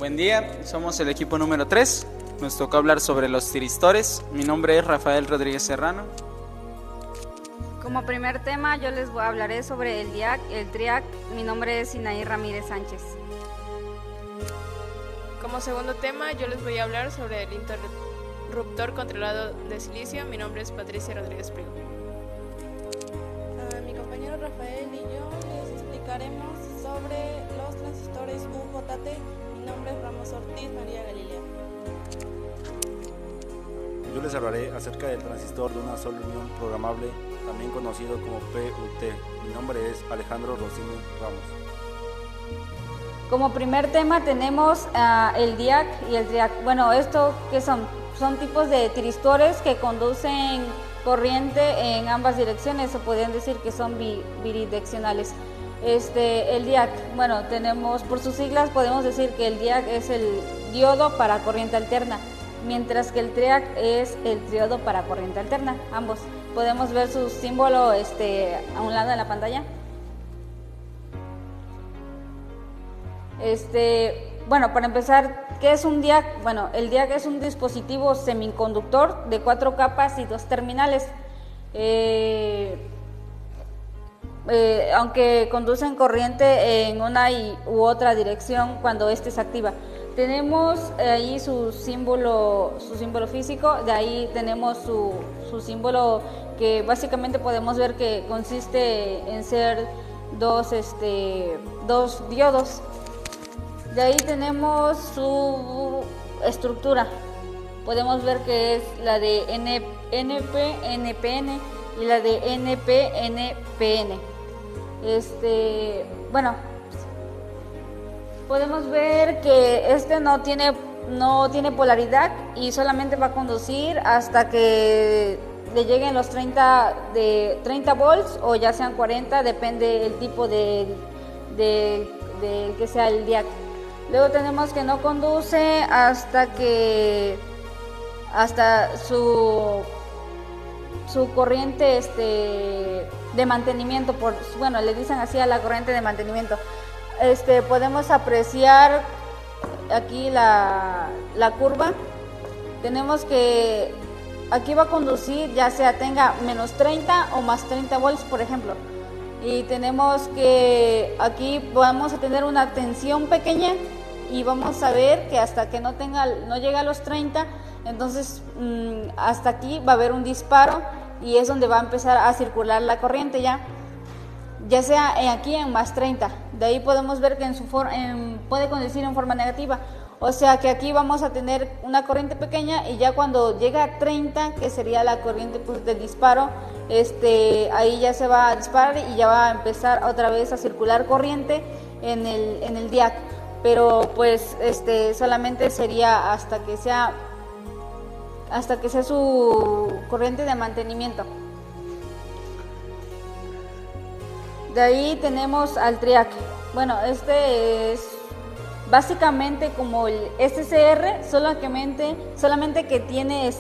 Buen día, somos el equipo número 3. Nos tocó hablar sobre los tiristores. Mi nombre es Rafael Rodríguez Serrano. Como primer tema yo les hablaré sobre el DIAC, el TRIAC. Mi nombre es Sinaí Ramírez Sánchez. Como segundo tema yo les voy a hablar sobre el interruptor controlado de silicio. Mi nombre es Patricia Rodríguez Prigo. Mi compañero Rafael y yo les explicaremos sobre los transistores UJT. Mi nombre es Ramos Ortiz María Galilea. Yo les hablaré acerca del transistor de una sola unión programable, también conocido como PUT. Mi nombre es Alejandro Rossini Ramos. Como primer tema tenemos el DIAC y el TRIAC. Bueno, ¿esto qué son? Son tipos de tiristores que conducen corriente en ambas direcciones, o podrían decir que son bidireccionales. El DIAC, bueno, tenemos por sus siglas, podemos decir que el DIAC es el diodo para corriente alterna, mientras que el TRIAC es el triodo para corriente alterna, ambos. Podemos ver su símbolo a un lado de la pantalla. Bueno, para empezar, ¿qué es un DIAC? Bueno, el DIAC es un dispositivo semiconductor de 4 capas y 2 terminales. Aunque conducen corriente en una u otra dirección cuando éste se activa. Tenemos ahí su símbolo físico, de ahí tenemos su símbolo que básicamente podemos ver que consiste en ser dos diodos. De ahí tenemos su estructura, podemos ver que es la de NP-NPN y la de NP-NPN. Bueno, podemos ver que no tiene polaridad y solamente va a conducir hasta que le lleguen los 30 volts o ya sean 40, depende del tipo de que sea el DIAC. Luego tenemos que no conduce hasta su corriente de mantenimiento, le dicen así a la corriente de mantenimiento. Podemos apreciar aquí la curva. Tenemos que aquí va a conducir ya sea tenga menos 30 o más 30 volts, por ejemplo. Y tenemos que aquí vamos a tener una tensión pequeña y vamos a ver que hasta que no llega a los 30, entonces hasta aquí va a haber un disparo y es donde va a empezar a circular la corriente ya sea aquí en más 30. De ahí podemos ver que puede conducir en forma negativa, o sea que aquí vamos a tener una corriente pequeña y ya cuando llega a 30, que sería la corriente de disparo, ahí ya se va a disparar y ya va a empezar otra vez a circular corriente en el DIAC, pero pues solamente sería hasta que sea su corriente de mantenimiento. De ahí tenemos al TRIAC. Bueno, es básicamente como el SCR, solamente que tiene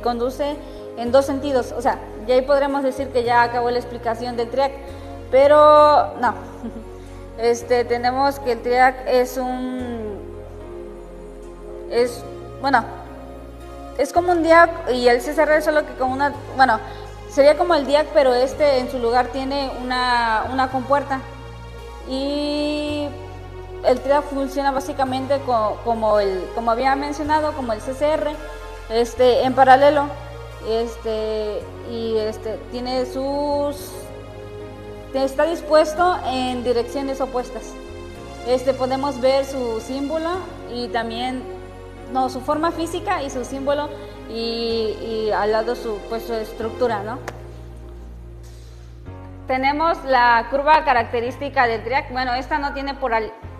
conduce en 2 sentidos. O sea, ya ahí podremos decir que ya acabó la explicación del TRIAC, pero no. Tenemos que el TRIAC es como un DIAC y el SCR solo que con sería como el DIAC, pero en su lugar tiene una compuerta. Y el TRIAC funciona básicamente como había mencionado, como el CCR, en paralelo. Está dispuesto en direcciones opuestas. Podemos ver su símbolo y también su forma física y su símbolo y al lado su estructura, ¿no? Tenemos la curva característica del TRIAC. Bueno, esta no tiene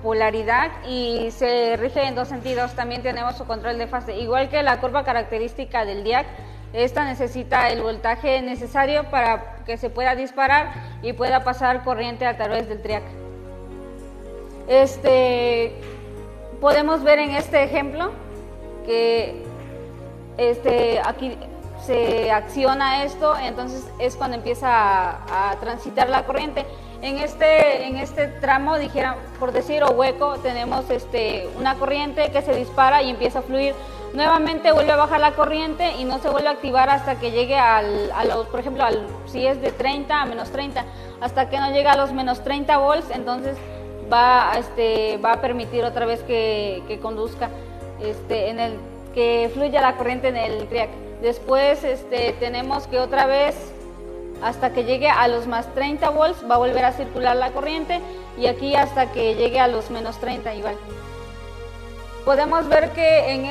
polaridad y se rige en 2 sentidos. También tenemos su control de fase. Igual que la curva característica del DIAC, esta necesita el voltaje necesario para que se pueda disparar y pueda pasar corriente a través del TRIAC. Podemos ver en este ejemplo que aquí se acciona esto, entonces es cuando empieza a transitar la corriente. En este tramo, dijera, por decir, o hueco, tenemos una corriente que se dispara y empieza a fluir. Nuevamente vuelve a bajar la corriente y no se vuelve a activar hasta que llegue por ejemplo, si es de 30 a menos 30, hasta que no llega a los menos 30 volts, entonces va a permitir otra vez que conduzca, que fluya la corriente en el triac. Después tenemos que otra vez, hasta que llegue a los más 30 volts, va a volver a circular la corriente, y aquí hasta que llegue a los menos 30 igual. Podemos ver que en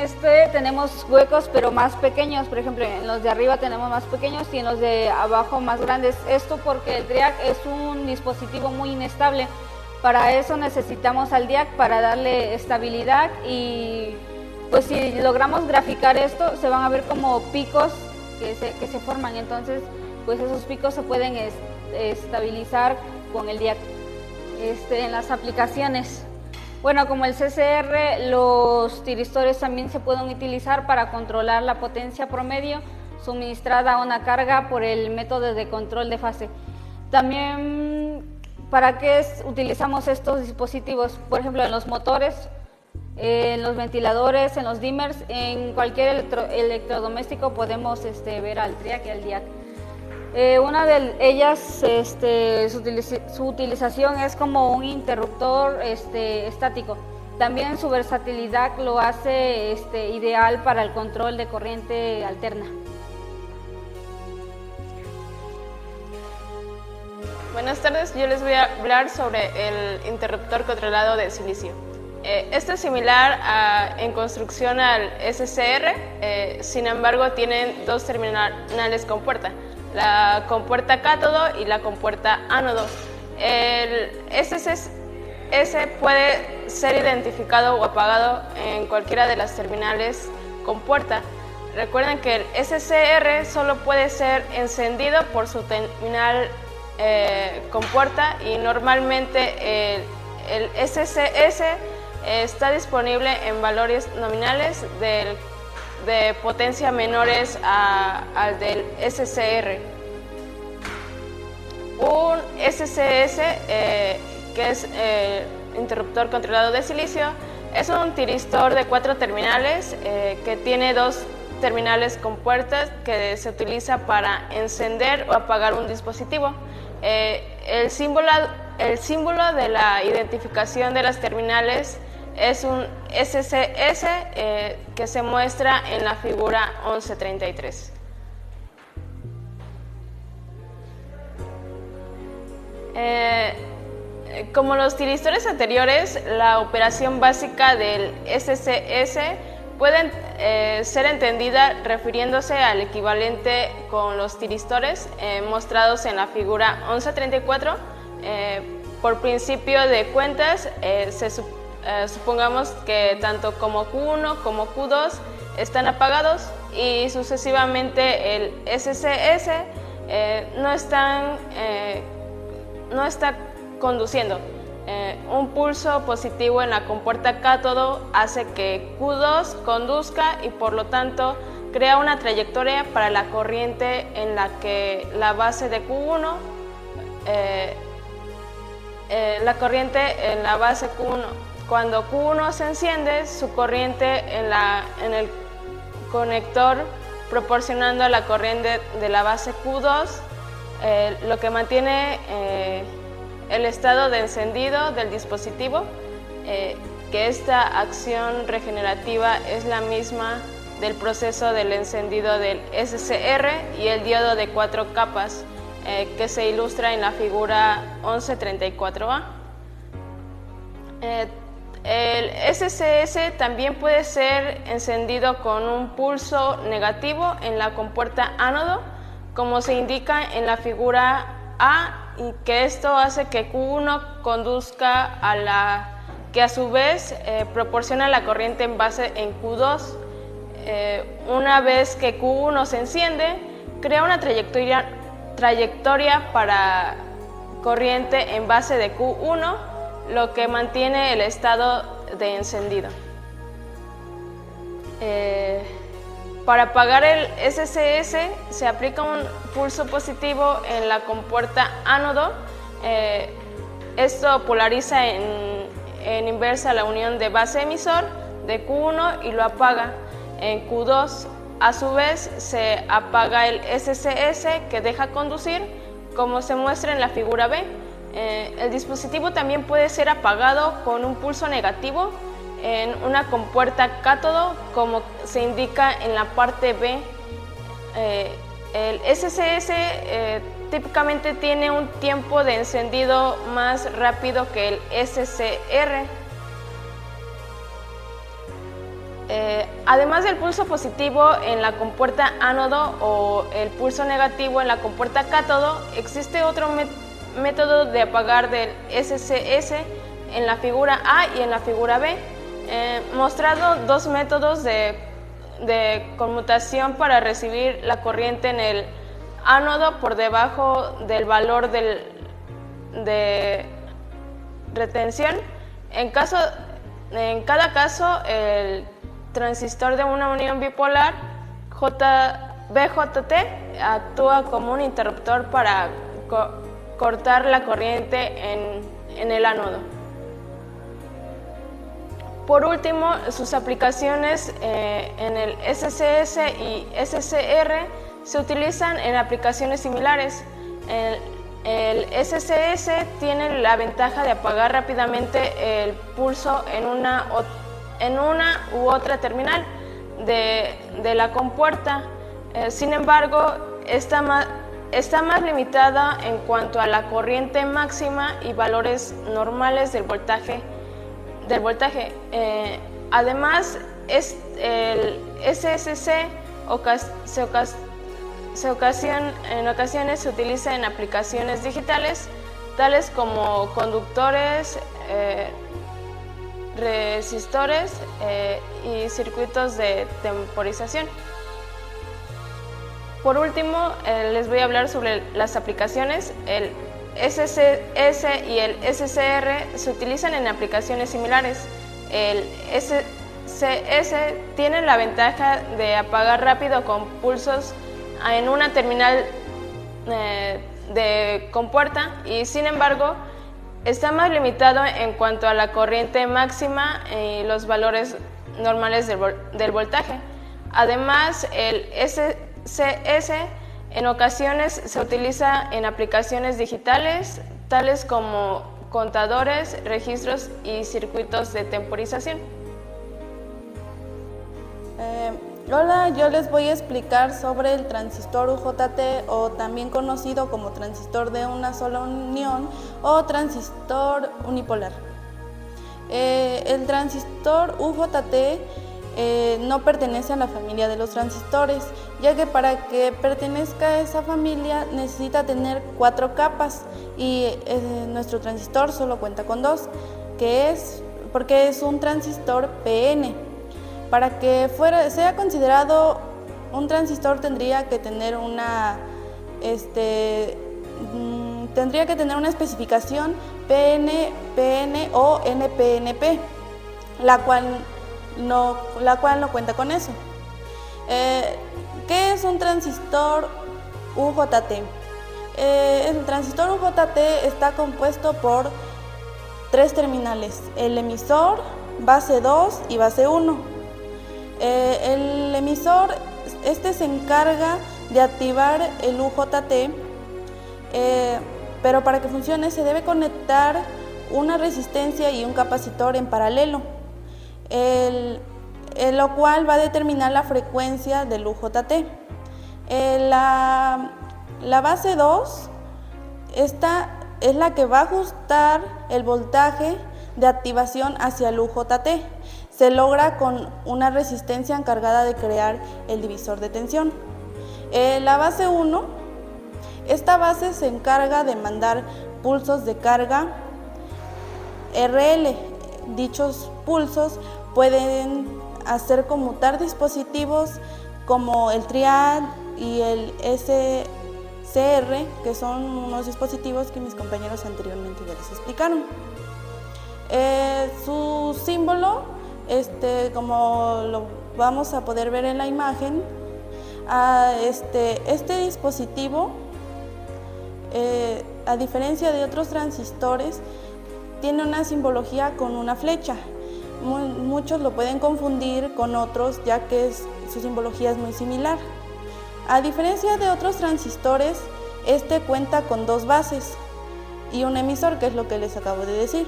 tenemos huecos pero más pequeños, por ejemplo en los de arriba tenemos más pequeños y en los de abajo más grandes. Esto porque el triac es un dispositivo muy inestable. Para eso necesitamos al DIAC para darle estabilidad, y pues si logramos graficar esto se van a ver como picos que se forman, entonces pues esos picos se pueden estabilizar con el DIAC. En las aplicaciones, bueno, como el CCR, los tiristores también se pueden utilizar para controlar la potencia promedio suministrada a una carga por el método de control de fase. También, ¿para qué utilizamos estos dispositivos? Por ejemplo, en los motores, en los ventiladores, en los dimmers, en cualquier electrodoméstico podemos ver al triac y al DIAC. Una de ellas, su utilización es como un interruptor estático. También su versatilidad lo hace ideal para el control de corriente alterna. Buenas tardes, yo les voy a hablar sobre el interruptor controlado de silicio. Esto es similar en construcción al SCR, sin embargo tienen dos terminales con puerta, la compuerta cátodo y la compuerta ánodo. El SCS puede ser identificado o apagado en cualquiera de las terminales con puerta. Recuerden que el SCR solo puede ser encendido por su terminal con puerta, y normalmente el SCS está disponible en valores nominales de potencia menores al del SCR. Un SCS, que es interruptor controlado de silicio, es un tiristor de 4 terminales que tiene 2 terminales con puertas que se utiliza para encender o apagar un dispositivo. El símbolo de la identificación de las terminales es un SCS que se muestra en la figura 1133. Como los tiristores anteriores, la operación básica del SCS puede ser entendida refiriéndose al equivalente con los tiristores mostrados en la figura 1134. Por principio de cuentas, supongamos que tanto como Q1 como Q2 están apagados, y sucesivamente el SCS no está conduciendo. Un pulso positivo en la compuerta cátodo hace que Q2 conduzca y por lo tanto crea una trayectoria para la corriente en la que la base de Q1, cuando Q1 se enciende, su corriente en el conector proporcionando a la corriente de la base Q2, lo que mantiene el estado de encendido del dispositivo, que esta acción regenerativa es la misma del proceso del encendido del SCR y el diodo de 4 capas, que se ilustra en la figura 1134A. El SCS también puede ser encendido con un pulso negativo en la compuerta ánodo, como se indica en la figura A, y que esto hace que Q1 conduzca que a su vez proporciona la corriente en base en Q2. Una vez que Q1 se enciende, crea una trayectoria para corriente en base de Q1, lo que mantiene el estado de encendido. Para apagar el SCS se aplica un pulso positivo en la compuerta ánodo. Esto polariza en inversa la unión de base emisor de Q1 y lo apaga. En Q2 a su vez se apaga el SCS que deja conducir, como se muestra en la figura B. El dispositivo también puede ser apagado con un pulso negativo en una compuerta cátodo, como se indica en la parte B. El SCS típicamente tiene un tiempo de encendido más rápido que el SCR. Además del pulso positivo en la compuerta ánodo o el pulso negativo en la compuerta cátodo, existe otro método de apagar del SCS en la figura A y en la figura B. Mostrado dos métodos de conmutación para recibir la corriente en el ánodo por debajo del valor de retención. En cada caso, el transistor de una unión bipolar BJT actúa como un interruptor para cortar la corriente en el ánodo. Por último, sus aplicaciones en el SCS y SCR se utilizan en aplicaciones similares. El SCS tiene la ventaja de apagar rápidamente el pulso en una u otra terminal de la compuerta. Sin embargo, está más limitada en cuanto a la corriente máxima y valores normales del voltaje. Además, el SSC en ocasiones se utiliza en aplicaciones digitales, tales como conductores, resistores y circuitos de temporización. Por último, les voy a hablar sobre las aplicaciones. El SCS y el SCR se utilizan en aplicaciones similares. El SCS tiene la ventaja de apagar rápido con pulsos en una terminal de compuerta y, sin embargo, está más limitado en cuanto a la corriente máxima y los valores normales del voltaje. Además, el SCS en ocasiones se utiliza en aplicaciones digitales, tales como contadores, registros y circuitos de temporización. Hola, yo les voy a explicar sobre el transistor UJT, o también conocido como transistor de una sola unión o transistor unipolar. El transistor UJT no pertenece a la familia de los transistores, ya que para que pertenezca a esa familia necesita tener 4 capas y nuestro transistor solo cuenta con 2, porque es un transistor PN. Para que sea considerado un transistor tendría que tener una especificación PN, PN o NPNP, la cual no cuenta con eso. ¿Qué es un transistor UJT? El transistor UJT está compuesto por 3 terminales: el emisor, base 2 y base 1. El emisor se encarga de activar el UJT, pero para que funcione se debe conectar una resistencia y un capacitor en paralelo, lo cual va a determinar la frecuencia del UJT. La base 2 es la que va a ajustar el voltaje de activación hacia el UJT. Se logra con una resistencia encargada de crear el divisor de tensión. La base 1, esta base se encarga de mandar pulsos de carga RL. Dichos pulsos pueden hacer conmutar dispositivos como el triad y el SCR, que son unos dispositivos que mis compañeros anteriormente ya les explicaron. Su símbolo, como lo vamos a poder ver en la imagen, este dispositivo, a diferencia de otros transistores, tiene una simbología con una flecha. Muchos lo pueden confundir con otros, ya que su simbología es muy similar. A diferencia de otros transistores, este cuenta con 2 bases y un emisor, que es lo que les acabo de decir.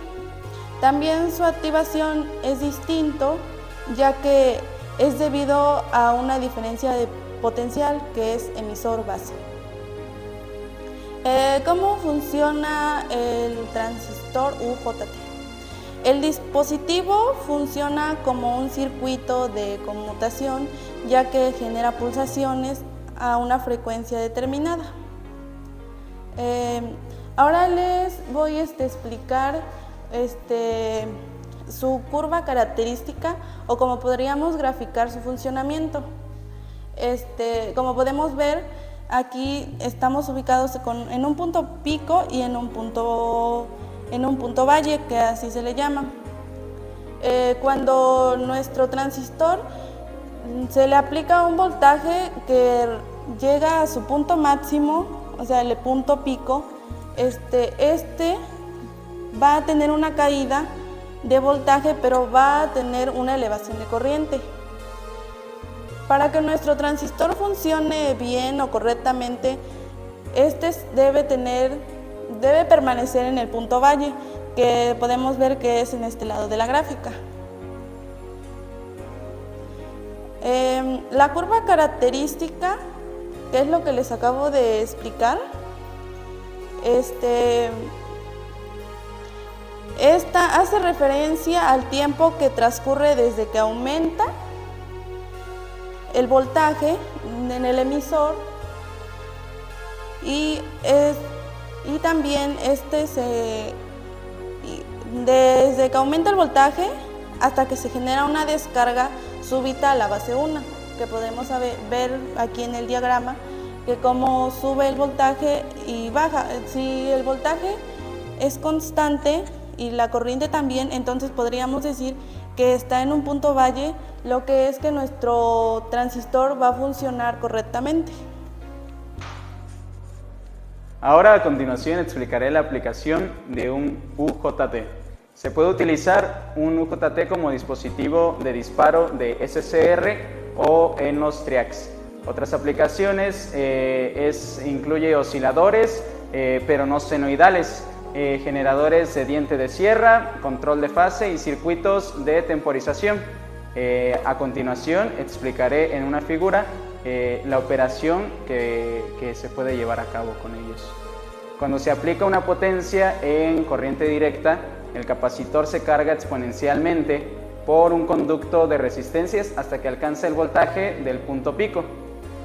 También su activación es distinto, ya que es debido a una diferencia de potencial, que es emisor-base. ¿Cómo funciona el transistor UJT? El dispositivo funciona como un circuito de conmutación, ya que genera pulsaciones a una frecuencia determinada. Ahora les voy a explicar su curva característica, o como podríamos graficar su funcionamiento. Como podemos ver, aquí estamos ubicados en un punto pico y en un punto valle, que así se le llama. Cuando nuestro transistor se le aplica un voltaje que llega a su punto máximo, o sea, el punto pico, va a tener una caída de voltaje, pero va a tener una elevación de corriente. Para que nuestro transistor funcione bien o correctamente, debe permanecer en el punto valle, que podemos ver que es en este lado de la gráfica. La curva característica, que es lo que les acabo de explicar, esta hace referencia al tiempo que transcurre desde que aumenta el voltaje en el emisor y también desde que aumenta el voltaje hasta que se genera una descarga súbita a la base 1, que podemos ver aquí en el diagrama, que como sube el voltaje y baja. Si el voltaje es constante y la corriente también, entonces podríamos decir que está en un punto valle, lo que es que nuestro transistor va a funcionar correctamente. Ahora a continuación explicaré la aplicación de un UJT. Se puede utilizar un UJT como dispositivo de disparo de SCR o en los triacs. Otras aplicaciones incluye osciladores, pero no senoidales, generadores de diente de sierra, control de fase y circuitos de temporización. A continuación explicaré en una figura la operación que se puede llevar a cabo con ellos. Cuando se aplica una potencia en corriente directa, el capacitor se carga exponencialmente por un conducto de resistencias hasta que alcanza el voltaje del punto pico.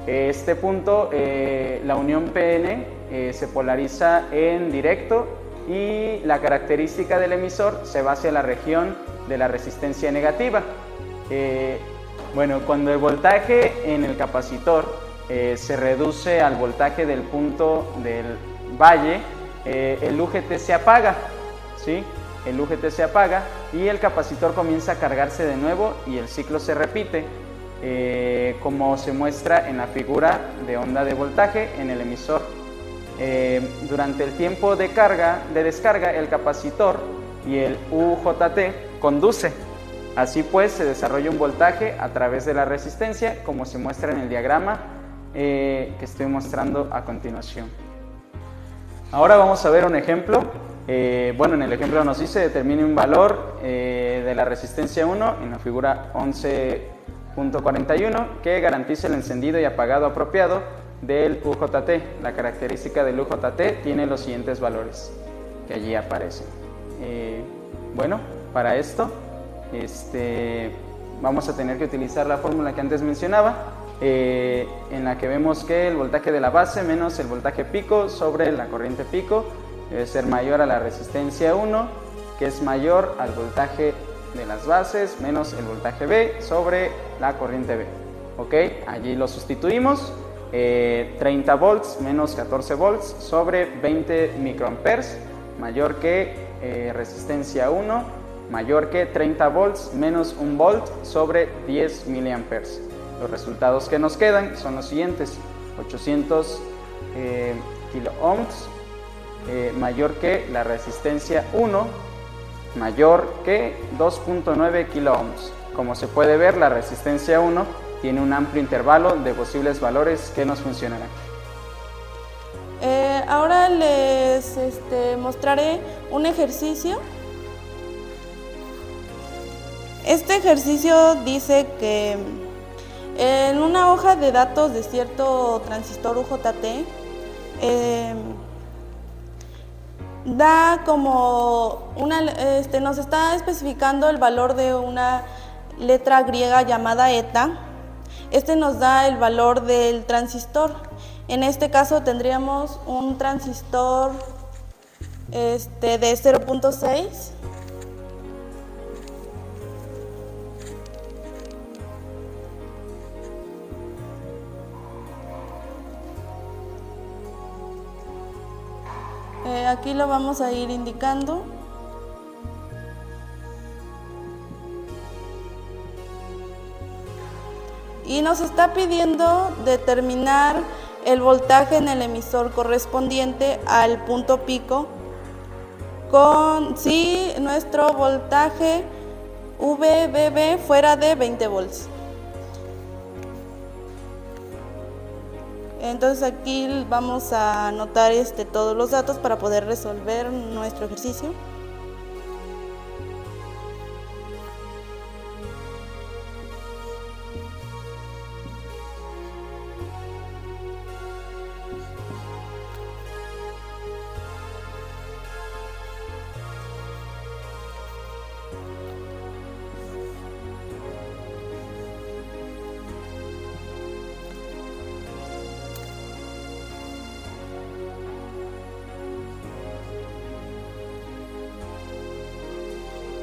Este punto, la unión PN, se polariza en directo y la característica del emisor se va hacia la región de la resistencia negativa. Cuando el voltaje en el capacitor se reduce al voltaje del punto del valle, el UJT se apaga, ¿sí? El UJT se apaga y el capacitor comienza a cargarse de nuevo y el ciclo se repite, como se muestra en la figura de onda de voltaje en el emisor. Durante el tiempo de descarga, el capacitor y el UJT conduce. Así pues, se desarrolla un voltaje a través de la resistencia, como se muestra en el diagrama que estoy mostrando a continuación. Ahora vamos a ver un ejemplo. En el ejemplo nos dice determine un valor de la resistencia 1 en la figura 11.41 que garantice el encendido y apagado apropiado del UJT. La característica del UJT tiene los siguientes valores que allí aparecen. Para esto vamos a tener que utilizar la fórmula que antes mencionaba, en la que vemos que el voltaje de la base menos el voltaje pico sobre la corriente pico debe ser mayor a la resistencia 1, que es mayor al voltaje de las bases menos el voltaje B sobre la corriente B. ¿Ok? Allí lo sustituimos. 30 volts menos 14 volts sobre 20 microamperes, mayor que resistencia 1 mayor que 30 volts menos 1 volt sobre 10 miliamperes. Los resultados que nos quedan son los siguientes: 800 kilo ohms mayor que la resistencia 1 mayor que 2.9 kilo ohms. Como se puede ver, la resistencia 1 tiene un amplio intervalo de posibles valores que nos funcionarán. Ahora les mostraré un ejercicio. Este ejercicio dice que en una hoja de datos de cierto transistor UJT da como nos está especificando el valor de una letra griega llamada eta. Nos da el valor del transistor. En este caso tendríamos un transistor de 0.6. Aquí lo vamos a ir indicando. Y nos está pidiendo determinar el voltaje en el emisor correspondiente al punto pico si nuestro voltaje VBB fuera de 20 volts. Entonces aquí vamos a anotar todos los datos para poder resolver nuestro ejercicio.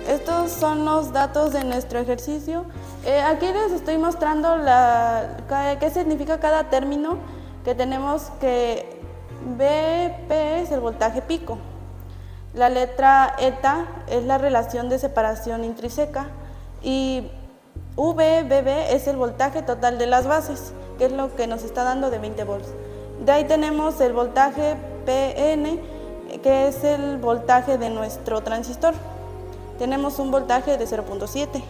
Estos son los datos de nuestro ejercicio. Aquí les estoy mostrando qué significa cada término, que tenemos que BP es el voltaje pico. La letra eta es la relación de separación intrínseca y VBB es el voltaje total de las bases, que es lo que nos está dando de 20 volts. De ahí tenemos el voltaje PN, que es el voltaje de nuestro transistor. Tenemos un voltaje de 0.7.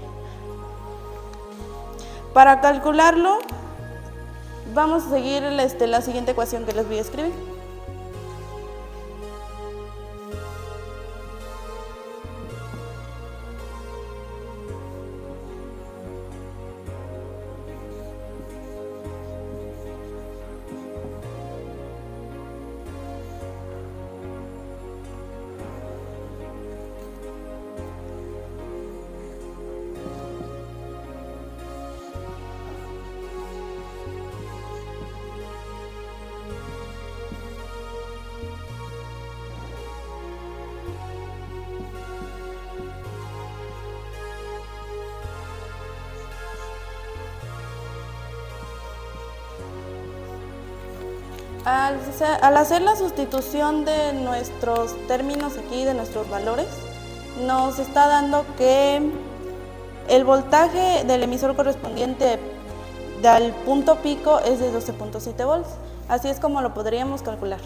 Para calcularlo, vamos a seguir la siguiente ecuación que les voy a escribir. Al hacer la sustitución de nuestros términos aquí, de nuestros valores, nos está dando que el voltaje del emisor correspondiente al punto pico es de 12.7 volts. Así es como lo podríamos calcular.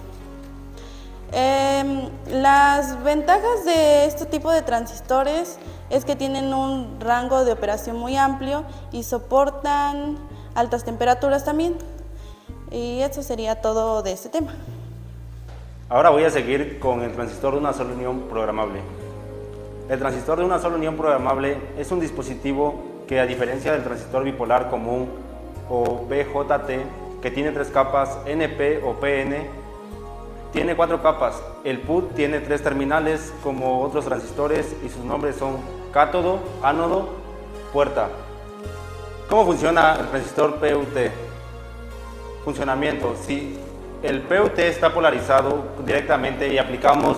Las ventajas de este tipo de transistores es que tienen un rango de operación muy amplio y soportan altas temperaturas también. Y eso sería todo de este tema. Ahora voy a seguir con el transistor de una sola unión programable. El transistor de una sola unión programable es un dispositivo que, a diferencia del transistor bipolar común o BJT, que tiene 3 capas, NP o PN, tiene 4 capas. El PUT tiene 3 terminales como otros transistores y sus nombres son cátodo, ánodo, puerta. ¿Cómo funciona el transistor PUT? Funcionamiento: si el PUT está polarizado directamente y aplicamos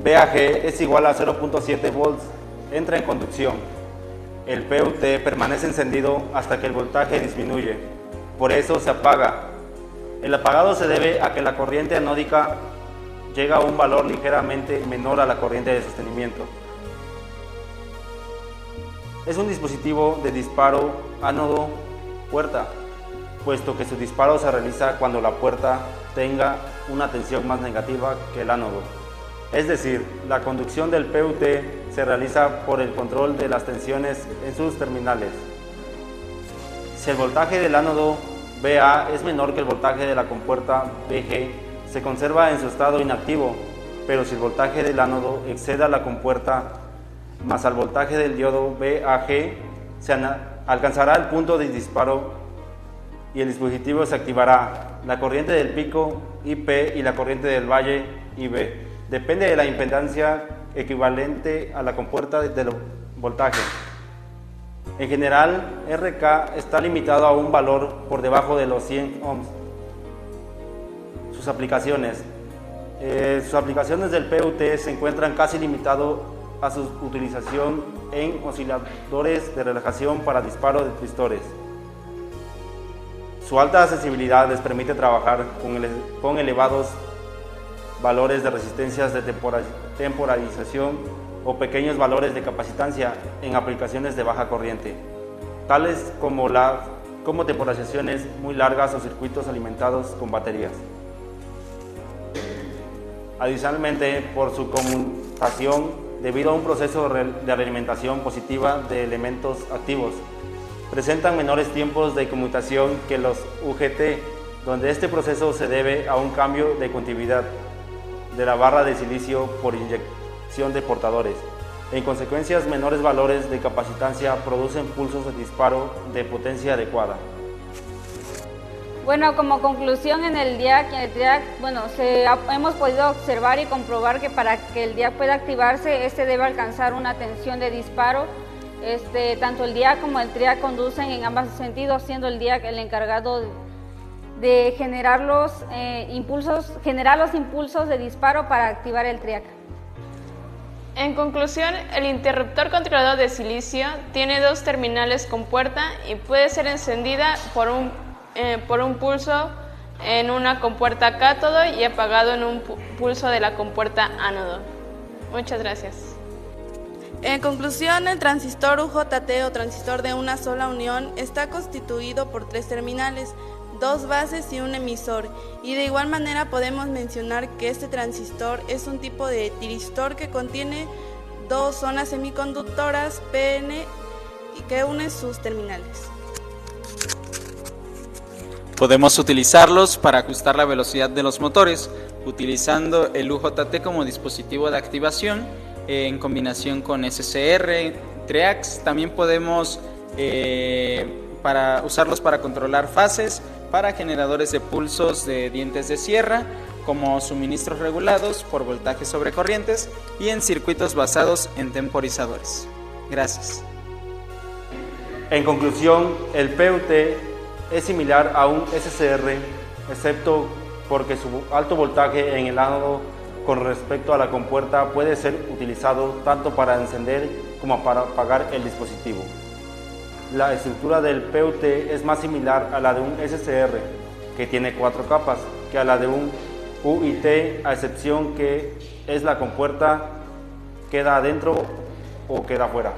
VAG es igual a 0.7 volts, entra en conducción. El PUT permanece encendido hasta que el voltaje disminuye, por eso se apaga. El apagado se debe a que la corriente anódica llega a un valor ligeramente menor a la corriente de sostenimiento. Es un dispositivo de disparo ánodo-puerta, puesto que su disparo se realiza cuando la puerta tenga una tensión más negativa que el ánodo. Es decir, la conducción del PUT se realiza por el control de las tensiones en sus terminales. Si el voltaje del ánodo BA es menor que el voltaje de la compuerta BG, se conserva en su estado inactivo, pero si el voltaje del ánodo exceda la compuerta más al voltaje del diodo BAG, se alcanzará el punto de disparo y el dispositivo se activará. La corriente del pico IP y la corriente del valle IB depende de la impedancia equivalente a la compuerta del voltaje. En general, RK está limitado a un valor por debajo de los 100 ohms. Sus aplicaciones del PUT se encuentran casi limitado a su utilización en osciladores de relajación para disparo de tristores. Su alta sensibilidad les permite trabajar con elevados valores de resistencias de temporalización o pequeños valores de capacitancia en aplicaciones de baja corriente, tales como temporalizaciones muy largas o circuitos alimentados con baterías. Adicionalmente, por su conmutación, debido a un proceso de realimentación positiva de elementos activos, presentan menores tiempos de conmutación que los UGT, donde este proceso se debe a un cambio de continuidad de la barra de silicio por inyección de portadores. En consecuencia, menores valores de capacitancia producen pulsos de disparo de potencia adecuada. Bueno, como conclusión en el DIAC, hemos podido observar y comprobar que para que el DIAC pueda activarse, este debe alcanzar una tensión de disparo. Tanto el DIAC como el TRIAC conducen en ambos sentidos, siendo el DIAC el encargado de generar los impulsos de disparo para activar el TRIAC. En conclusión, el interruptor controlador de silicio tiene dos terminales con puerta y puede ser encendida por un pulso en una compuerta cátodo y apagado en un pulso de la compuerta ánodo. Muchas gracias. En conclusión, el transistor UJT o transistor de una sola unión está constituido por 3 terminales, 2 bases y un emisor, y de igual manera podemos mencionar que este transistor es un tipo de tiristor que contiene 2 zonas semiconductoras PN y que unen sus terminales. Podemos utilizarlos para ajustar la velocidad de los motores, utilizando el UJT como dispositivo de activación en combinación con SCR, TRIACs. También podemos usarlos para controlar fases, para generadores de pulsos de dientes de sierra, como suministros regulados por voltajes sobre corrientes y en circuitos basados en temporizadores. Gracias. En conclusión, el PUT es similar a un SCR, excepto porque su alto voltaje en el ánodo con respecto a la compuerta puede ser utilizado tanto para encender como para apagar el dispositivo. La estructura del PUT es más similar a la de un SCR, que tiene 4 capas, que a la de un UIT, a excepción que la compuerta queda adentro o queda afuera.